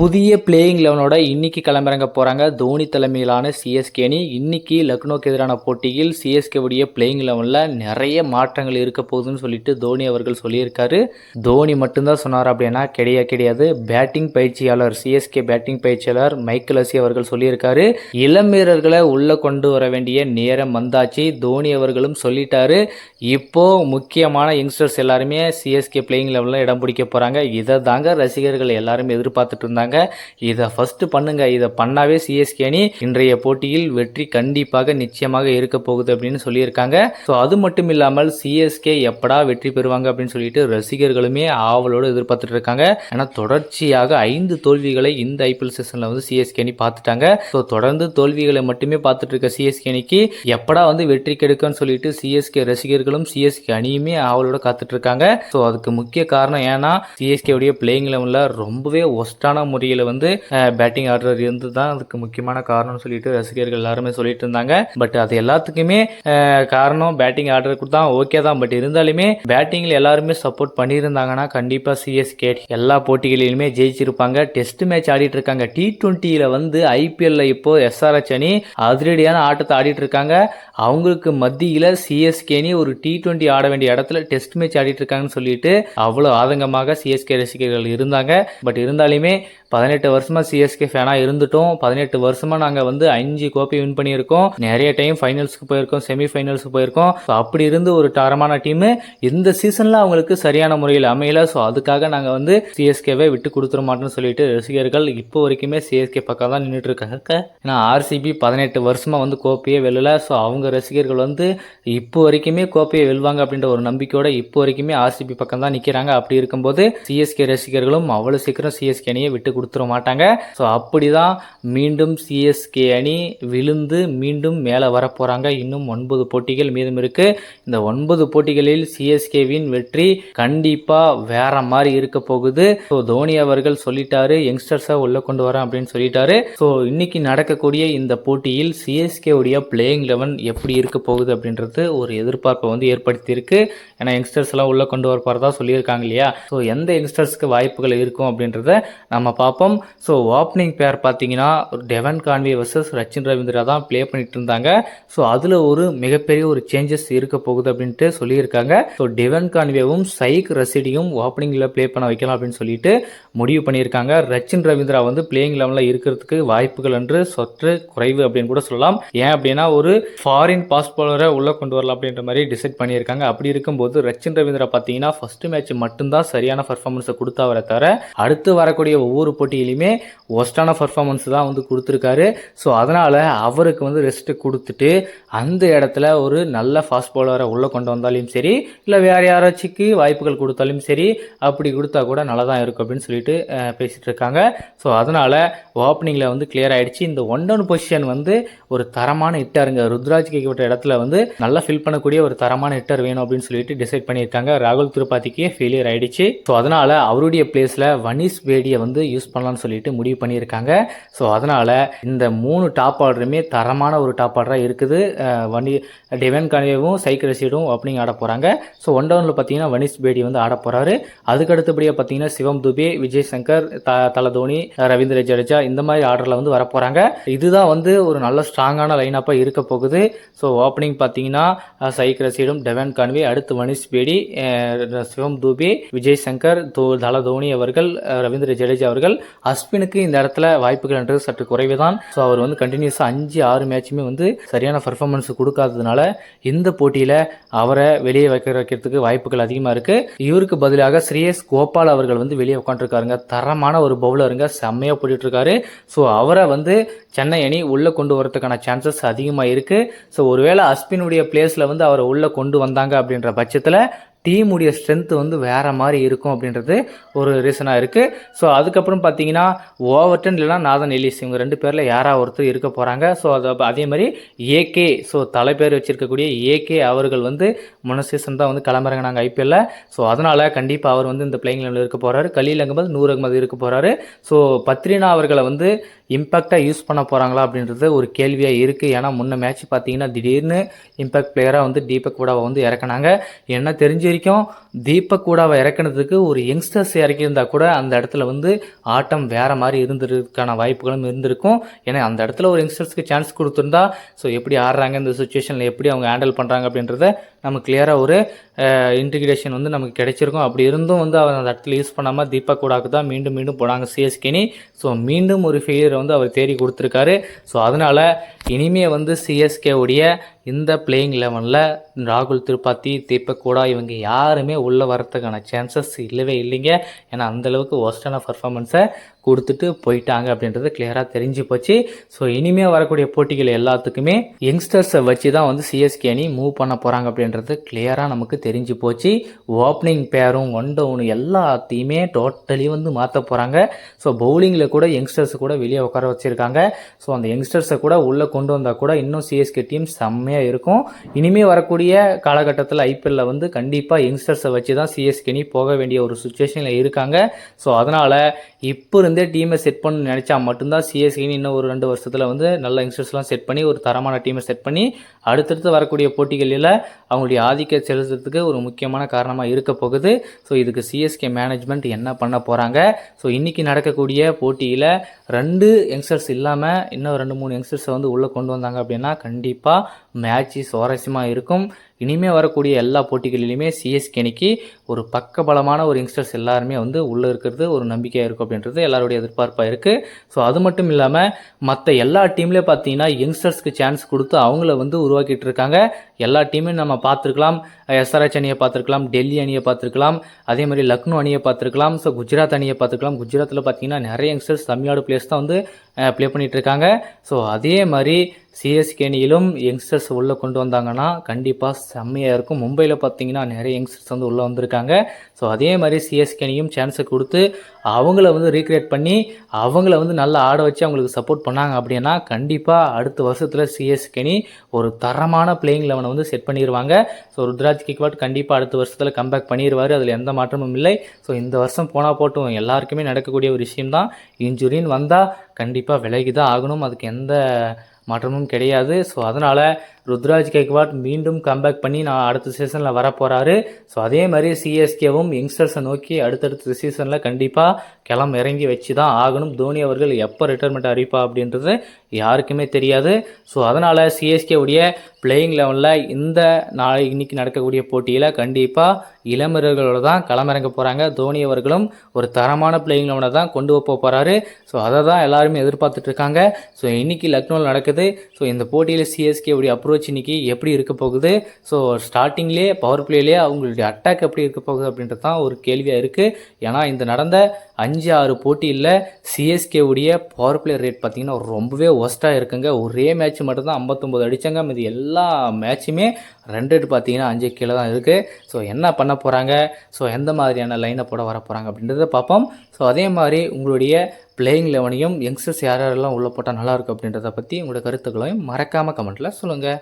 புதிய பிளேயிங் லெவனோட இன்னைக்கு களமிறங்க போகிறாங்க தோனி தலைமையிலான சிஎஸ்கே அணி. இன்னைக்கு லக்னோக்கு எதிரான போட்டியில் சிஎஸ்கே உடைய பிளேயிங் லெவனில் நிறைய மாற்றங்கள் இருக்க போகுதுன்னு சொல்லிட்டு தோனி அவர்கள் சொல்லியிருக்காரு. தோனி மட்டும்தான் சொன்னார் அப்படின்னா கிடையாது. பேட்டிங் பயிற்சியாளர் சிஎஸ்கே பேட்டிங் பயிற்சியாளர் மைக்கேல் ஹசி அவர்கள் சொல்லியிருக்காரு. இளம் வீரர்களை உள்ள கொண்டு வர வேண்டிய நேரம் வந்தாச்சு. தோனி அவர்களும் சொல்லிட்டாரு. இப்போ முக்கியமான யங்ஸ்டர்ஸ் எல்லாருமே சிஎஸ்கே பிளேயிங் லெவலில் இடம் பிடிக்க போகிறாங்க. இதை தாங்க ரசிகர்கள் எல்லாரும் எதிர்பார்த்துட்டு இருந்தாங்க. இதை ஃபர்ஸ்ட் பண்ணுங்க, இதை பண்ணாவே சிஎஸ்கே அணி இன்றைய போட்டியில் வெற்றி கண்டிப்பாக நிச்சயமாக இருக்க போகுது அப்படின்னு சொல்லியிருக்காங்க. ஸோ அது மட்டும் இல்லாமல் சிஎஸ்கே எப்படா வெற்றி பெறுவாங்க அப்படின்னு சொல்லிட்டு ரசிகர்களுமே ஆவலோடு எதிர்பார்த்துட்டு இருக்காங்க. ஏன்னா தொடர்ச்சியாக 5 தோல்விகளை இந்த ஐபிஎல் சீசன்ல வந்து சிஎஸ்கே அணி பார்த்துட்டாங்க. ஸோ தொடர்ந்து தோல்விகளை மட்டுமே பார்த்துட்டு இருக்க சிஎஸ்கே அணிக்கு எப்படா வந்து வெற்றி கிடைக்கும்னு சொல்லிட்டு சிஎஸ்கே ரசிகர்களும் சிஎஸ்கே அணியுமே ஆவலோட காத்துட்டு இருக்காங்க. ஸோ அதுக்கு முக்கிய காரணம் ஏன்னா சிஎஸ்கே உடைய பிளேயிங் லெவனில் ரொம்பவே ஒஸ்டான முறையில் வந்து பேட்டிங் ஆர்டர் இருந்து தான் அதுக்கு முக்கியமான காரணம்னு சொல்லிட்டு ரசிகர்கள் எல்லாருமே சொல்லிட்டு இருந்தாங்க. பட் அது எல்லாத்துக்குமே காரணம் பேட்டிங் ஆர்டருக்கு தான், ஓகே தான். பட் இருந்தாலுமே பேட்டிங்கில் எல்லாருமே சப்போர்ட் பண்ணியிருந்தாங்கன்னா கண்டிப்பாக சிஎஸ்கே எல்லா போட்டிகளிலுமே ஜெயிச்சிருப்பாங்க. டெஸ்ட் மேட்ச் ஆடிட்டு இருக்காங்க. T20 வந்து ஐபிஎல்ல இப்போ எஸ்ஆர்எச் அணி அதிரடியான ஆட்டத்தை ஆடிட்டு இருக்காங்க. அவங்களுக்கு மத்தியில் சிஎஸ்கே அணி ஒரு T20 ஆட வேண்டிய இடத்துல டெஸ்ட் மேட்ச் ஆடிட்டு இருக்காங்கன்னு சொல்லிட்டு அவ்வளோ ஆதங்கமாக சிஎஸ்கே ரசிகர்கள் இருந்தாங்க. பட் இருந்தாலுமே 18 வருஷமா சிஎஸ்கே ஃபேனாக இருந்துட்டோம். 18 வருஷமா நாங்கள் வந்து 5 கோப்பை வின் பண்ணியிருக்கோம். நிறைய டைம் ஃபைனல்ஸ்க்கு போயிருக்கோம், செமி ஃபைனல்ஸுக்கு போயிருக்கோம். ஸோ அப்படி இருந்து ஒரு தரமான டீமு இந்த சீசனில் அவங்களுக்கு சரியான முறையில் அமையல. ஸோ அதுக்காக நாங்கள் வந்து சிஎஸ்கேவை விட்டு கொடுத்துட மாட்டோம்னு சொல்லிட்டு ரசிகர்கள் இப்போ வரைக்குமே சிஎஸ்கே பக்கம் தான் நின்றுட்டு இருக்காங்க. ஏன்னா ஆர்சிபி 18 வருஷமா வந்து கோப்பையே வெல்லல. ஸோ அவங்க ரசிகர்கள் வந்து இப்போ வரைக்குமே கோப்பையை வெல்வாங்க அப்படின்ற ஒரு நம்பிக்கையோட இப்போ வரைக்குமே ஆர்சிபி பக்கம் தான் நிற்கிறாங்க. அப்படி இருக்கும்போது சிஎஸ்கே ரசிகர்களும் அவ்வளோ சீக்கிரம் சிஎஸ்கே அணியை விட்டு கொடுத்துட மாட்டாங்க. ஸோ அப்படிதான் மீண்டும் சிஎஸ்கே அணி விழுந்து மீண்டும் மேலே வர போகிறாங்க. இன்னும் 9 போட்டிகள் மீதம் இருக்கு. இந்த 9 போட்டிகளில் சிஎஸ்கேவின் வெற்றி கண்டிப்பாக வேற மாதிரி இருக்க போகுது. ஸோ தோனி அவர்கள் சொல்லிட்டாரு, யங்ஸ்டர்ஸை உள்ள கொண்டு வரேன் அப்படின்னு சொல்லிட்டாரு. ஸோ இன்னைக்கு நடக்கக்கூடிய இந்த போட்டியில் சிஎஸ்கே உடைய பிளேயிங் லெவன் எப்படி இருக்க போகுது அப்படின்றது ஒரு எதிர்பார்ப்பை வந்து ஏற்படுத்தியிருக்கு. ஏன்னா யங்ஸ்டர்ஸ் எல்லாம் உள்ள கொண்டு வர போகிறதா சொல்லியிருக்காங்க இல்லையா. ஸோ எந்த யங்ஸ்டர்ஸ்க்கு வாய்ப்புகள் இருக்கும் அப்படின்றத நம்ம பார்ப்போம். ஸோ ஓப்பனிங் பேர் பார்த்தீங்கன்னா டெவன் கான்வே வர்சஸ் ரச்சின் ரவீந்திரா தான் ப்ளே பண்ணிட்டு இருந்தாங்க. ஸோ அதில் ஒரு மிகப்பெரிய ஒரு சேஞ்சஸ் இருக்க போகுது அப்படின்ட்டு சொல்லியிருக்காங்க. ஸோ டெவன் கான்வேவும் சைக் ரசிடியும் ஓப்பனிங்கில் ப்ளே பண்ண வைக்கலாம் அப்படின்னு சொல்லிட்டு முடிவு பண்ணியிருக்காங்க. ரச்சின் ரவீந்திரா வந்து பிளேயிங் லெவலில் இருக்கிறதுக்கு வாய்ப்புகள் என்று சற்று குறைவு அப்படின்னு கூட சொல்லலாம். ஏன் அப்படின்னா ஒரு ஃபாரின் பாஸ் பவுலரை உள்ள கொண்டு வரலாம் அப்படின்ற மாதிரி டிசைட் பண்ணியிருக்காங்க. அப்படி இருக்கும்போது ரச்சின் ரவீந்திரா பார்த்தீங்கன்னா ஃபர்ஸ்ட் மேட்ச் மட்டும்தான் சரியான பர்ஃபார்மன்ஸை கொடுத்தவரை தவிர அடுத்து வரக்கூடிய ஒவ்வொரு போட்டியிலுமே ஒஸ்டான பர்ஃபார்மன்ஸ் தான் வந்து கொடுத்துருக்காரு. ஸோ அதனால் அவருக்கு வந்து ரெஸ்ட்டு கொடுத்துட்டு அந்த இடத்துல ஒரு நல்ல ஃபாஸ்ட் பவுலரை உள்ளே கொண்டு வந்தாலும் சரி, இல்லை வேறு யாராச்சுக்கு வாய்ப்புகள் கொடுத்தாலும் சரி, அப்படி கொடுத்தா கூட நல்லா தான் இருக்கும் அப்படின்னு சொல்லிட்டு பேசிகிட்டு இருக்காங்க. ஸோ அதனால் ஓப்பனிங்கில் வந்து கிளியர் ஆகிடுச்சு. இந்த 1-down பொசிஷன் வந்து ஒரு தரமான ஹிட்டருங்க. ருத்ராஜ் கேட்கப்பட்ட இடத்துல வந்து நல்லா ஃபில் பண்ணக்கூடிய ஒரு தரமான ஹிட்டர் வேணும் அப்படின்னு சொல்லிட்டு டிசைட் பண்ணியிருக்காங்க. ராகுல் திரிபாதிக்கு ஃபெயிலியர் ஆகிடுச்சு. ஸோ அதனால் அவருடைய பிளேஸில் வனிஷ் பேடியை வந்து யூஸ் பண்ணலாம்னு சொல்லிட்டு முடிவு பண்ணியிருக்காங்க. ஸோ அதனால் இந்த 3 டாப் ஆர்டருமே தரமான ஒரு டாப் ஆர்டராக இருக்குது. டெவன் கான்வேவும் சைக் ரஷீடும் ஓப்பனிங் ஆட போகிறாங்க. ஸோ 1-downல பார்த்தீங்கன்னா வனிஷ் பேடி வந்து ஆட போகிறாரு. அதுக்கு அடுத்தபடியாக பார்த்தீங்கன்னா சிவம் துபே, விஜய் சங்கர், தல தோனி, ரவீந்திர ஜடேஜா இந்த மாதிரி ஆர்டரில் வந்து வரப்போகிறாங்க. இதுதான் வந்து ஒரு நல்ல ஸ்ட்ராங்கான லைனப்பாக இருக்க போகுது. ஸோ ஓப்பனிங் பார்த்தீங்கன்னா சைக் ரஷீடும் டெவன் கான்வே, அடுத்து வனிஷ் பேடி, சிவம் துபே, விஜய் சங்கர், தல தோனி அவர்கள், ரவீந்திர ஜடேஜா அவர்கள். அஸ்வினுக்கு இந்த இடத்துல வாய்ப்புகள் என்றது சற்று குறைவு தான். ஸோ அவர் வந்து கண்டினியூஸாக 5-6 மேட்சுமே வந்து சரியான பர்ஃபார்மன்ஸ் கொடுக்காததுனால இந்த போட்டியில் அவரை வெளியே வைக்கிறதுக்கு வாய்ப்புகள் அதிகமாக இருக்குது. இவருக்கு பதிலாக ஸ்ரேயஸ் கோபால் அவர்கள் வந்து வெளியே உட்காந்துருக்காருங்க. தரமான ஒரு பவுலருங்க, செம்மையாக போட்டுட்டு இருக்காரு. ஸோ அவரை வந்து சென்னை அணி உள்ளே கொண்டு வரதுக்கான சான்சஸ் அதிகமாக இருக்குது. ஸோ ஒருவேளை அஸ்வினுடைய பிளேஸில் வந்து அவரை உள்ளே கொண்டு வந்தாங்க அப்படின்ற பட்சத்தில் டீமுடைய ஸ்ட்ரென்த் வந்து வேறு மாதிரி இருக்கும் அப்படின்றது ஒரு ரீசனாக இருக்குது. ஸோ அதுக்கப்புறம் பார்த்தீங்கன்னா ஓவர்டன் இல்லைனா நாதன் எலிஸ் இவங்க 2 பேரில் யாராவது ஒருத்தர் இருக்க போகிறாங்க. ஸோ அதே மாதிரி ஏகே, ஸோ தலைப்பேர் வச்சிருக்கக்கூடிய ஏகே அவர்கள் வந்து முன்ன சீசன் தான் வந்து களமிறங்கினாங்க ஐபிஎல்ல. ஸோ அதனால் கண்டிப்பாக அவர் வந்து இந்த பிளேயிங் லெவலில் இருக்க போகிறாரு. கலீல் அகமது, நூர் அகமது இருக்க போகிறாரு. ஸோ பத்ரினா அவர்களை வந்து இம்பேக்டாக யூஸ் பண்ண போகிறாங்களா அப்படின்றது ஒரு கேள்வியாக இருக்குது. ஏன்னா முன்ன மேட்ச் பார்த்தீங்கன்னா திடீர்னு இம்பேக்ட் பிளேயராக வந்து தீபக் கூடாவை வந்து இறக்குனாங்க. என்ன தெரிஞ்ச வரைக்கும் தீபக் கூடாவை இறக்குனதுக்கு ஒரு யங்ஸ்டர்ஸ் இறக்கியிருந்தா கூட அந்த இடத்துல வந்து ஆட்டம் வேறு மாதிரி இருந்திருக்கான வாய்ப்புகளும் இருந்திருக்கும். ஏன்னா அந்த இடத்துல ஒரு யங்ஸ்டர்ஸ்க்கு சான்ஸ் கொடுத்துருந்தா ஸோ எப்படி ஆடுறாங்க, இந்த சுச்சுவேஷனில் எப்படி அவங்க ஹேண்டில் பண்ணுறாங்க அப்படின்றத நமக்கு கிளியராக ஒரு இன்டிகிரேஷன் வந்து நமக்கு கிடைச்சிருக்கும். அப்படி இருந்தும் வந்து அவர் அந்த இடத்துல யூஸ் பண்ணாமல் தீபக் கூடாக்கு தான் மீண்டும் மீண்டும் போனாங்க சிஎஸ்கேனி. ஸோ மீண்டும் ஒரு ஃபெயிலியரை வந்து அவர் தேடி கொடுத்துருக்காரு. ஸோ அதனால் இனிமேல் வந்து சிஎஸ்கேவுடைய இந்த பிளேயிங் 11ல் ராகுல் திரிபாதி, தீபக் கூடா இவங்க யாருமே உள்ளே வரத்துக்கான சான்சஸ் இல்லவே இல்லைங்க. ஏன்னா அந்தளவுக்கு ஒஸ்டான பர்ஃபார்மன்ஸை கொடுத்துட்டு போயிட்டாங்க அப்படின்றது கிளியராக தெரிஞ்சு போச்சு. ஸோ இனிமேல் வரக்கூடிய போட்டிகள் எல்லாத்துக்குமே யங்ஸ்டர்ஸை வச்சு தான் வந்து சிஎஸ்கே அணி மூவ் பண்ண போகிறாங்க அப்படின்றது கிளியராக நமக்கு தெரிஞ்சு போச்சு. ஓப்பனிங் பேரும் ஒன் டவுன் எல்லாத்தையுமே டோட்டலி வந்து மாற்ற போகிறாங்க. ஸோ பவுலிங்கில் கூட யங்ஸ்டர்ஸ் கூட வெளியே உட்கார வச்சுருக்காங்க. ஸோ அந்த யங்ஸ்டர்ஸை கூட உள்ளே கொண்டு வந்தால் கூட இன்னும் சிஎஸ்கே டீம் செம்மையாக இருக்கும். இனிமேல் வரக்கூடிய காலகட்டத்தில் ஐபிஎல்லில் வந்து கண்டிப்பாக யங்ஸ்டர்ஸை வச்சு தான் சிஎஸ்கே அணி போக வேண்டிய ஒரு சுச்சுவேஷனில் இருக்காங்க. ஸோ அதனால் இப்போ இருந்தே டீமை செட் பண்ண நினச்சா மட்டும்தான் சிஎஸ்கேன்னு இன்னும் ஒரு 2 வருஷத்தில் வந்து நல்ல யங்ஸ்டர்ஸ்லாம் செட் பண்ணி ஒரு தரமான டீமை செட் பண்ணி அடுத்தடுத்து வரக்கூடிய போட்டிகளில் அவங்களுடைய ஆதிக்கம் செலுத்துறதுக்கு ஒரு முக்கியமான காரணமாக இருக்க போகுது. ஸோ இதுக்கு சிஎஸ்கே மேனேஜ்மெண்ட் என்ன பண்ண போகிறாங்க? ஸோ இன்றைக்கி நடக்கக்கூடிய போட்டியில் 2 யங்ஸ்டர்ஸ் இல்லாமல் இன்னும் 2-3 யங்ஸ்டர்ஸை வந்து உள்ளே கொண்டு வந்தாங்க அப்படின்னா கண்டிப்பாக மேட்ச்சு சுவாரஸ்யமாக இருக்கும். இனிமேல் வரக்கூடிய எல்லா போட்டிகளிலுமே சிஎஸ்கே அணிக்கு ஒரு பக்கபலமான ஒரு யங்ஸ்டர்ஸ் எல்லாருமே வந்து உள்ளே இருக்கிறது ஒரு நம்பிக்கையாக இருக்கும் அப்படின்றது எல்லாருடைய எதிர்பார்ப்பாக இருக்குது. ஸோ அது மட்டும் இல்லாமல் மற்ற எல்லா டீம்லேயே பார்த்தீங்கன்னா யங்ஸ்டர்ஸ்க்கு சான்ஸ் கொடுத்து அவங்கள வந்து உருவாக்கிட்டு இருக்காங்க. எல்லா டீமையும் நம்ம பார்த்துருக்கலாம். எஸ்ஆர்எச் அணியை பார்த்துருக்கலாம், டெல்லி அணியை பார்த்துருக்கலாம், அதே மாதிரி லக்னோ அணியை பார்த்துருக்கலாம். ஸோ குஜராத் அணியை பார்த்துருக்கலாம். குஜராத்தில் பார்த்தீங்கன்னா நிறைய யங்ஸ்டர்ஸ் தமிழ்நாடு பிளேயர்ஸ் தான் வந்து ப்ளே பண்ணிகிட்டு இருக்காங்க. ஸோ அதே மாதிரி சிஎஸ்கே அணியிலும் யங்ஸ்டர்ஸ் உள்ளே கொண்டு வந்தாங்கன்னா கண்டிப்பாக செம்மையாக இருக்கும். மும்பையில் பார்த்தீங்கன்னா நிறைய யங்ஸ்டர்ஸ் வந்து உள்ளே வந்திருக்காங்க. ஸோ அதே மாதிரி சிஎஸ்கே அணியும் சான்ஸை கொடுத்து அவங்கள வந்து ரீக்ரியேட் பண்ணி அவங்கள வந்து நல்லா ஆட வச்சு அவங்களுக்கு சப்போர்ட் பண்ணாங்க அப்படின்னா கண்டிப்பாக அடுத்த வருஷத்தில் சிஎஸ்கே அணி ஒரு தரமான பிளேயிங் 11 வந்து செட் பண்ணிடுவாங்க. ஸோ ருத்ராஜ் கெய்க்வாட் கண்டிப்பாக அடுத்த வருஷத்தில் கம்பேக் பண்ணிடுவார். அதில் எந்த மாற்றமும் இல்லை. ஸோ இந்த வருஷம் போனால் போட்டும் எல்லாருக்குமே நடக்கக்கூடிய ஒரு விஷயம்தான். இன்ஜுரின்னு வந்தால் கண்டிப்பாக விலகி தான் ஆகணும். அதுக்கு எந்த மாற்றமும் கிடையாது. ஸோ அதனால் ருத்ராஜ் கெய்க்வாட் மீண்டும் கம்பேக் பண்ணி நான் அடுத்த சீசனில் வரப்போகிறாரு. ஸோ அதே மாதிரி சிஎஸ்கேவும் யங்ஸ்டர்ஸை நோக்கி அடுத்தடுத்த சீசனில் கண்டிப்பாக இறங்கி வச்சு தான் ஆகணும். தோனி அவர்கள் எப்போ ரிட்டைர்மெண்ட் அறிவிப்பா அப்படின்றது யாருக்குமே தெரியாது. ஸோ அதனால் சிஎஸ்கேவுடைய பிளேயிங் 11ல் இந்த இன்னைக்கு நடக்கக்கூடிய போட்டியில் கண்டிப்பாக இளமர்களோடு தான் களமிறங்க போகிறாங்க. தோனி அவர்களும் ஒரு தரமான பிளேயிங் 11 தான் கொண்டு போகிறாரு. ஸோ அதை தான் எல்லாருமே எதிர்பார்த்துட்டு இருக்காங்க. ஸோ இன்றைக்கி லக்னோவில் நடக்குது. ஸோ இந்த போட்டியில் சிஎஸ்கேவுடைய அப்ரோச் இன்னைக்கு எப்படி இருக்க போகுது? ஸோ ஸ்டார்டிங்லேயே பவர் பிளேலேயே அவங்களுடைய அட்டாக் எப்படி இருக்க போகுது அப்படின்றது தான் ஒரு கேள்வியாக இருக்குது. ஏன்னா இந்த நடந்த 5-6 போட்டியில் சிஎஸ்கேவுடைய பவர் பிளே ரேட் பார்த்திங்கன்னா ரொம்பவே ஒஸ்ட்டாக இருக்குங்க. ஒரே மேட்ச் மட்டும்தான் 59 அடித்தாங்க. மீது எல்லா மேட்சுமே ரன் ரேட் பார்த்திங்கன்னா 5 கீழே தான் இருக்குது. ஸோ என்ன பண்ண போகிறாங்க? ஸோ எந்த மாதிரியான லைனை போட வர போகிறாங்க அப்படின்றத பார்ப்போம். ஸோ அதே மாதிரி உங்களுடைய பிளேயிங் 11ஐயும் யங்ஸ்டர்ஸ் யாரெல்லாம் உள்ளே போட்டால் நல்லாயிருக்கும் அப்படின்றத பற்றி உங்களோட கருத்துக்களையும் மறக்காமல் கமெண்ட்டில் சொல்லுங்கள்.